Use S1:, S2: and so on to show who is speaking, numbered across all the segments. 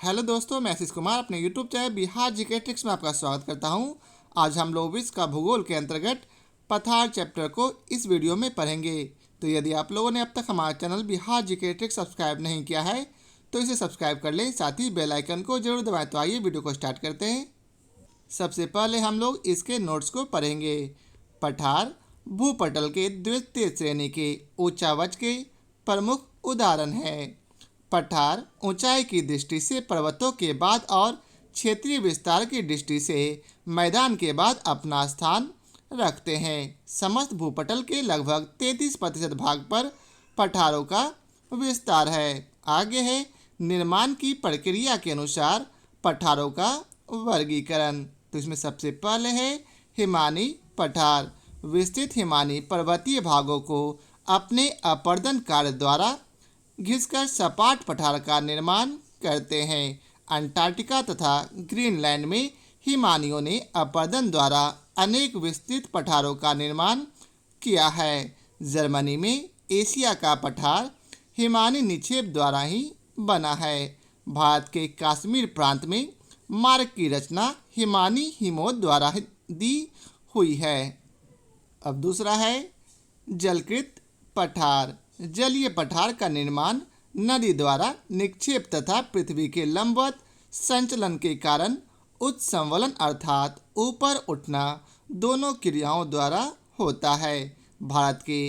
S1: Hello दोस्तों, मैं आशीष कुमार अपने YouTube channel Bihar GK tricks में आपका स्वागत करता हूं। आज हम लोग विश्व का भूगोल के अंतर्गत पठार चैप्टर को इस वीडियो में पढ़ेंगे। तो यदि आप लोगों ने अब तक हमारा channel Bihar GK tricks subscribe नहीं किया है तो इसे सब्सक्राइब कर लें, साथ ही बेल आइकन को जरूर दबाएं। तो आइए वीडियो को स्टार्ट करते हैं। सबसे पहले हम लोग इसके नोट्स को पढ़ेंगे। पठार भूपटल के द्वितीय श्रेणी के ऊंचावच के प्रमुख उदाहरण है। पठार ऊंचाई की दृष्टि से पर्वतों के बाद और क्षेत्रीय विस्तार की दृष्टि से मैदान के बाद अपना स्थान रखते हैं। समस्त भूपटल के लगभग 33% भाग पर पठारों का विस्तार है। आगे है निर्माण की प्रक्रिया के अनुसार पठारों का वर्गीकरण। तो इसमें सबसे पहले है हिमानी पठार। विस्तृत हिमानी पर्वतीय भागों को अपने अपर्दन कार्य द्वारा घिसकर सपाट पठार का निर्माण करते हैं। अंटार्कटिका तथा ग्रीनलैंड में हिमानियों ने अपर्दन द्वारा अनेक विस्तृत पठारों का निर्माण किया है। जर्मनी में एशिया का पठार हिमानी निक्षेप द्वारा ही बना है। भारत के कश्मीर प्रांत में मार्ग की रचना हिमानी हिमों द्वारा दी हुई है। अब दूसरा है जलकृत पठार। जलीय पठार का निर्माण नदी द्वारा निक्षेप तथा पृथ्वी के लंबवत संचलन के कारण उत्संवलन अर्थात ऊपर उठना दोनों क्रियाओं द्वारा होता है। भारत के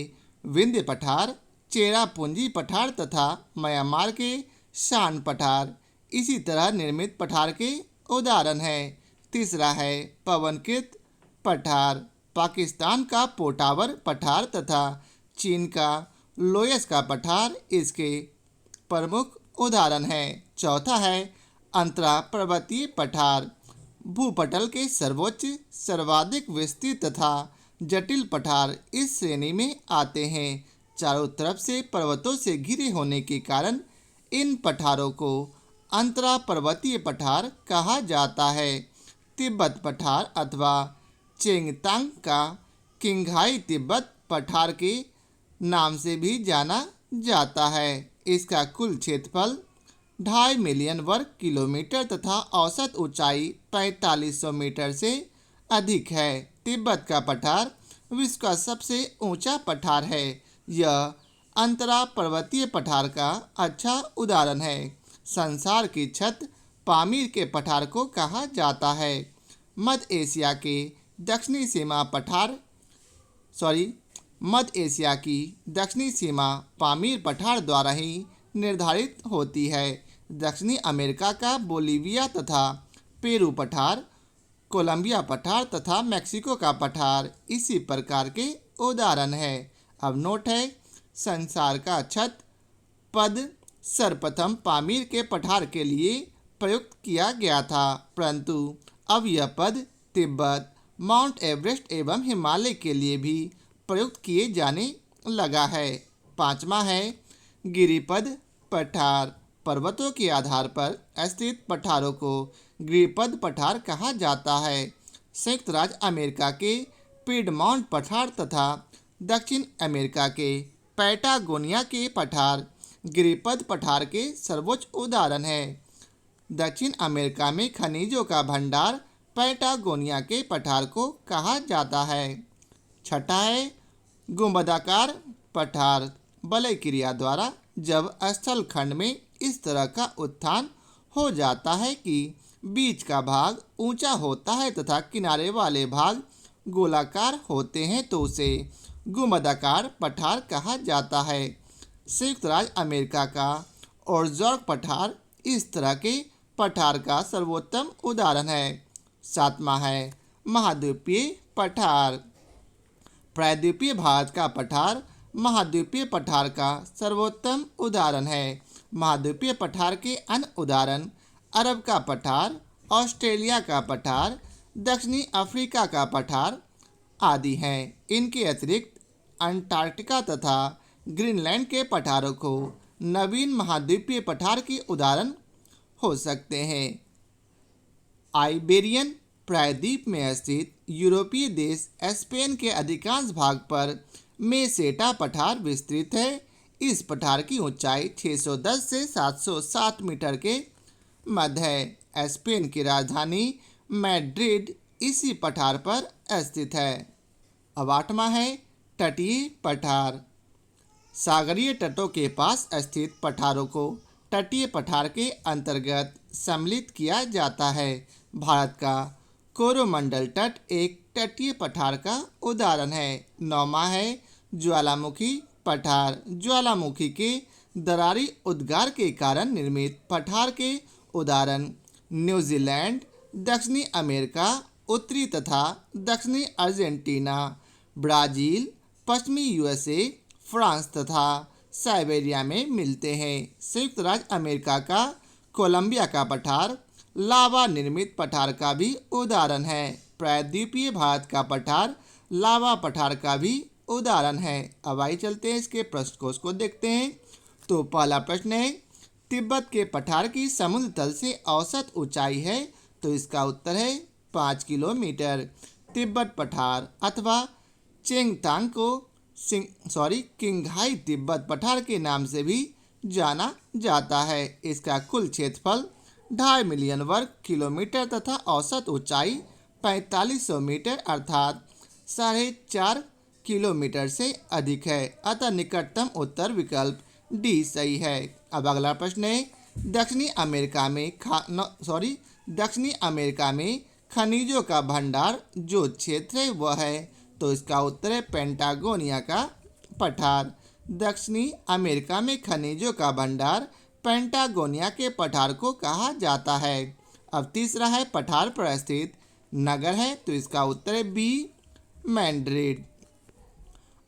S1: विंध्य पठार, चेरापूंजी पठार तथा म्यांमार के शान पठार इसी तरह निर्मित पठार के उदाहरण हैं। तीसरा है पवनकृत पठार। पाकिस्तान का पोटावर पठार तथा चीन का लोयस का पठार इसके प्रमुख उदाहरण हैं। चौथा है अंतरा पर्वतीय पठार। भूपटल के सर्वोच्च, सर्वाधिक विस्तृत तथा जटिल पठार इस श्रेणी में आते हैं। चारों तरफ से पर्वतों से घिरे होने के कारण इन पठारों को अंतरा पर्वतीय पठार कहा जाता है। तिब्बत पठार अथवा चेंगतांग का किंगहाई तिब्बत पठार के नाम से भी जाना जाता है। इसका कुल क्षेत्रफल 2.5 मिलियन वर्ग किलोमीटर तथा औसत ऊंचाई 4500 मीटर से अधिक है। तिब्बत का पठार विश्व का सबसे ऊंचा पठार है। यह अंतरा पर्वतीय पठार का अच्छा उदाहरण है। संसार की छत पामीर के पठार को कहा जाता है। मध्य एशिया के दक्षिणी सीमा मध्य एशिया की दक्षिणी सीमा पामीर पठार द्वारा ही निर्धारित होती है। दक्षिणी अमेरिका का बोलिविया तथा पेरू पठार, कोलंबिया पठार तथा मैक्सिको का पठार इसी प्रकार के उदाहरण है। अब नोट है संसार का छत पद सर्वप्रथम पामीर के पठार के लिए प्रयुक्त किया गया था, परंतु अब यह पद तिब्बत, माउंट एवरेस्ट एवं हिमालय के लिए भी प्रयुक्त किए जाने लगा है। पांचवा है गिरिपद पठार। पर्वतों के आधार पर स्थित पठारों को गिरिपद पठार कहा जाता है। संयुक्त राज्य अमेरिका के पिडमाउंट पठार तथा दक्षिण अमेरिका के पैटागोनिया के पठार गिरिपद पठार के सर्वोच्च उदाहरण है। दक्षिण अमेरिका में खनिजों का भंडार पैटागोनिया के पठार को कहा जाता है। छठा है गुंबदाकार पठार। वलय क्रिया द्वारा जब स्थल खंड में इस तरह का उत्थान हो जाता है कि बीच का भाग ऊंचा होता है तथा किनारे वाले भाग गोलाकार होते हैं तो उसे गुंबदाकार पठार कहा जाता है। संयुक्त राज्य अमेरिका का ओर्ज़ार्क पठार इस तरह के पठार का सर्वोत्तम उदाहरण है। सातवां है महाद्वीपीय पठार। प्रायद्वीपीय भारत का पठार महाद्वीपीय पठार का सर्वोत्तम उदाहरण है। महाद्वीपीय पठार के अन्य उदाहरण अरब का पठार, ऑस्ट्रेलिया का पठार, दक्षिणी अफ्रीका का पठार आदि हैं। इनके अतिरिक्त अंटार्कटिका तथा ग्रीनलैंड के पठारों को नवीन महाद्वीपीय पठार के उदाहरण हो सकते हैं। आइबेरियन प्रायद्वीप में स्थित यूरोपीय देश स्पेन के अधिकांश भाग पर मेसेटा पठार विस्तृत है। इस पठार की ऊंचाई 610 से 707 मीटर के मध्य है। स्पेन की राजधानी मैड्रिड इसी पठार पर स्थित है। अब 8वां है तटीय पठार। सागरीय तटों के पास स्थित पठारों को तटीय पठार के अंतर्गत सम्मिलित किया जाता है। भारत का कोरोमंडल तट एक तटीय पठार का उदाहरण है। 9वां है ज्वालामुखी पठार। ज्वालामुखी के दरारी उद्गार के कारण निर्मित पठार के उदाहरण न्यूजीलैंड, दक्षिणी अमेरिका, उत्तरी तथा दक्षिणी अर्जेंटीना, ब्राज़ील, पश्चिमी यूएसए, फ्रांस तथा साइबेरिया में मिलते हैं। संयुक्त राज्य अमेरिका का कोलंबिया का पठार लावा निर्मित पठार का भी उदाहरण है। प्रायद्वीपीय भारत का पठार लावा पठार का भी उदाहरण है। अब आइए चलते हैं इसके प्रश्न कोश को देखते हैं। तो पहला प्रश्न है तिब्बत के पठार की समुद्र तल से औसत ऊंचाई है। तो इसका उत्तर है 5 किलोमीटर। तिब्बत पठार अथवा चेंगतांग को किंगहाई तिब्बत पठार के नाम से भी जाना जाता है। इसका कुल क्षेत्रफल 2.5 मिलियन वर्ग किलोमीटर तथा औसत ऊंचाई 4500 मीटर अर्थात 4.5 किलोमीटर से अधिक है। अतः निकटतम उत्तर विकल्प डी सही है। अब अगला प्रश्न है दक्षिणी अमेरिका में खनिजों का भंडार जो क्षेत्र है वह है। तो इसका उत्तर है पेंटागोनिया का पठार। दक्षिणी अमेरिका में खनिजों का भंडार पेंटागोनिया के पठार को कहा जाता है। अब तीसरा है पठार पर स्थित नगर है। तो इसका उत्तर है बी मैड्रिड।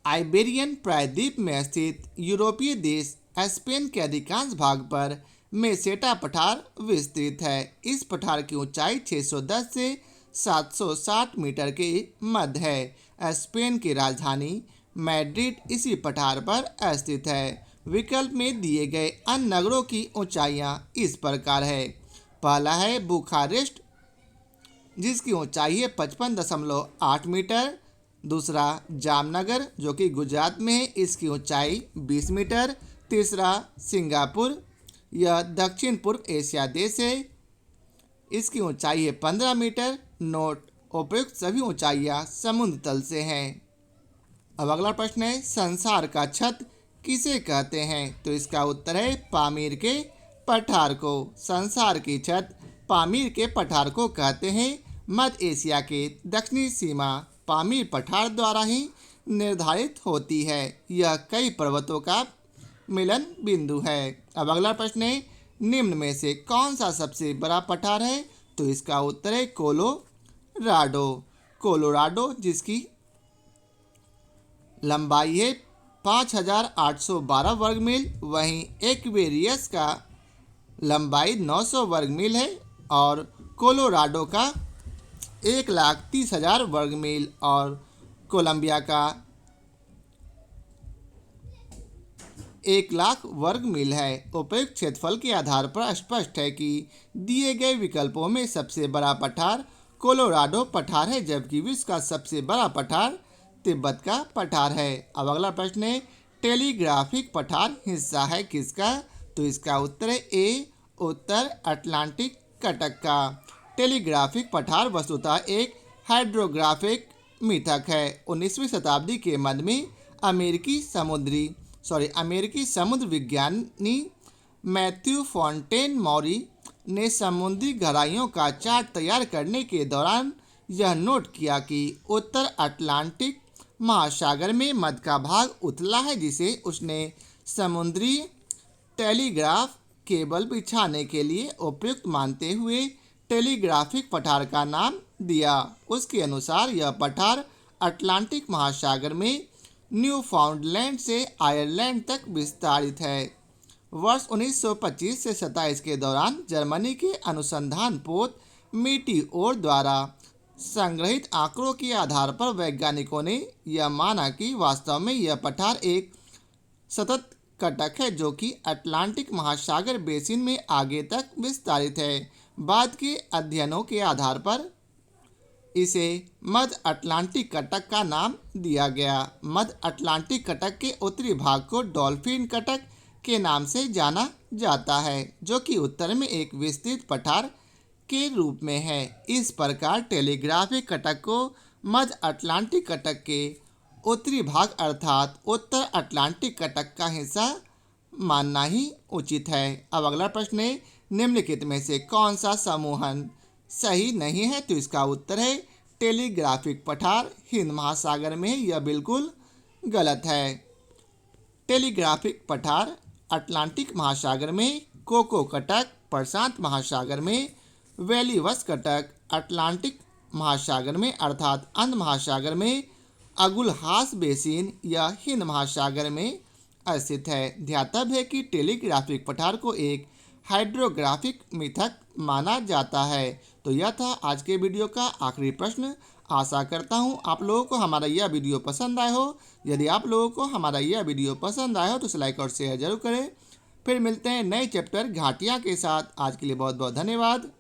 S1: आइबेरियन प्रायद्वीप में स्थित यूरोपीय देश स्पेन के अधिकांश भाग पर मेसेटा पठार विस्तृत है। इस पठार की ऊंचाई 610 से 760 मीटर के मध्य है। स्पेन की राजधानी मैड्रिड इसी पठार पर स्थित है। विकल्प में दिए गए अन्य नगरों की ऊंचाइयां इस प्रकार है। पहला है बुखारेस्ट जिसकी ऊंचाई है 55.8 मीटर। दूसरा जामनगर जो कि गुजरात में है, इसकी ऊंचाई 20 मीटर। तीसरा सिंगापुर, यह दक्षिण पूर्व एशिया देश है, इसकी ऊंचाई है 15 मीटर। नोट उपयुक्त सभी ऊंचाइयां समुद्र तल से हैं। अब अगला प्रश्न है संसार का छत किसे कहते हैं। तो इसका उत्तर है पामीर के पठार को। संसार की छत पामीर के पठार को कहते हैं। मध्य एशिया के दक्षिणी सीमा पामीर पठार द्वारा ही निर्धारित होती है। यह कई पर्वतों का मिलन बिंदु है। अब अगला प्रश्न है निम्न में से कौन सा सबसे बड़ा पठार है। तो इसका उत्तर है कोलोराडो जिसकी लंबाई है 5812 वर्ग मील। वहीं एक्वेरियस का लंबाई 900 वर्ग मील है और कोलोराडो का 1,30,000 वर्ग मील और कोलंबिया का 1,00,000 वर्ग मील है। उपयुक्त क्षेत्रफल के आधार पर स्पष्ट है कि दिए गए विकल्पों में सबसे बड़ा पठार कोलोराडो पठार है जबकि विश्व का सबसे बड़ा पठार तिब्बत का पठार है। अब अगला प्रश्न है टेलीग्राफिक पठार हिस्सा है किसका। तो इसका उत्तर है ए उत्तर अटलांटिक कटक का। टेलीग्राफिक पठार वस्तुतः एक हाइड्रोग्राफिक मिथक है। 19वीं शताब्दी के मध्य में अमेरिकी समुद्र विज्ञानी मैथ्यू फॉन्टेन मौरी ने समुद्री गहराइयों का चार्ट तैयार करने के दौरान यह नोट किया कि उत्तर अटलांटिक महासागर में मध्य का भाग उथला है जिसे उसने समुद्री टेलीग्राफ केबल बिछाने के लिए उपयुक्त मानते हुए टेलीग्राफिक पठार का नाम दिया। उसके अनुसार यह पठार अटलांटिक महासागर में न्यूफाउंडलैंड से आयरलैंड तक विस्तारित है। वर्ष 1925 से 27 के दौरान जर्मनी के अनुसंधान पोत मीटिओर द्वारा संग्रहित आंकड़ों के आधार पर वैज्ञानिकों ने यह माना कि वास्तव में यह पठार एक सतत कटक है जो कि अटलांटिक महासागर बेसिन में आगे तक विस्तारित है। बाद के अध्ययनों के आधार पर इसे मध्य अटलांटिक कटक का नाम दिया गया। मध्य अटलांटिक कटक के उत्तरी भाग को डॉल्फिन कटक के नाम से जाना जाता है, जो कि उत्तर में एक विस्तृत पठार के रूप में है। इस प्रकार टेलीग्राफिक कटक को मध्य अटलांटिक कटक के उत्तरी भाग अर्थात उत्तर अटलांटिक कटक का हिस्सा मानना ही उचित है। अब अगला प्रश्न है, निम्नलिखित में से कौन सा समूहन सही नहीं है? तो इसका उत्तर है टेलीग्राफिक पठार हिंद महासागर में है। यह बिल्कुल गलत है। टेलीग्राफिक पठार अटलांटिक महासागर में, कोको कटक प्रशांत महासागर में, वैलीवस कटक अटलांटिक महासागर में अर्थात अंध महासागर में, अगुलहास बेसिन या हिंद महासागर में स्थित है। ध्यातव्य है कि टेलीग्राफिक पठार को एक हाइड्रोग्राफिक मिथक माना जाता है। तो यह था आज के वीडियो का आखिरी प्रश्न। आशा करता हूँ आप लोगों को हमारा यह वीडियो पसंद आया हो। यदि आप लोगों को हमारा यह वीडियो पसंद आया हो तो इसे लाइक और शेयर जरूर करें। फिर मिलते हैं नए चैप्टर घाटियाँ के साथ। आज के लिए बहुत बहुत धन्यवाद।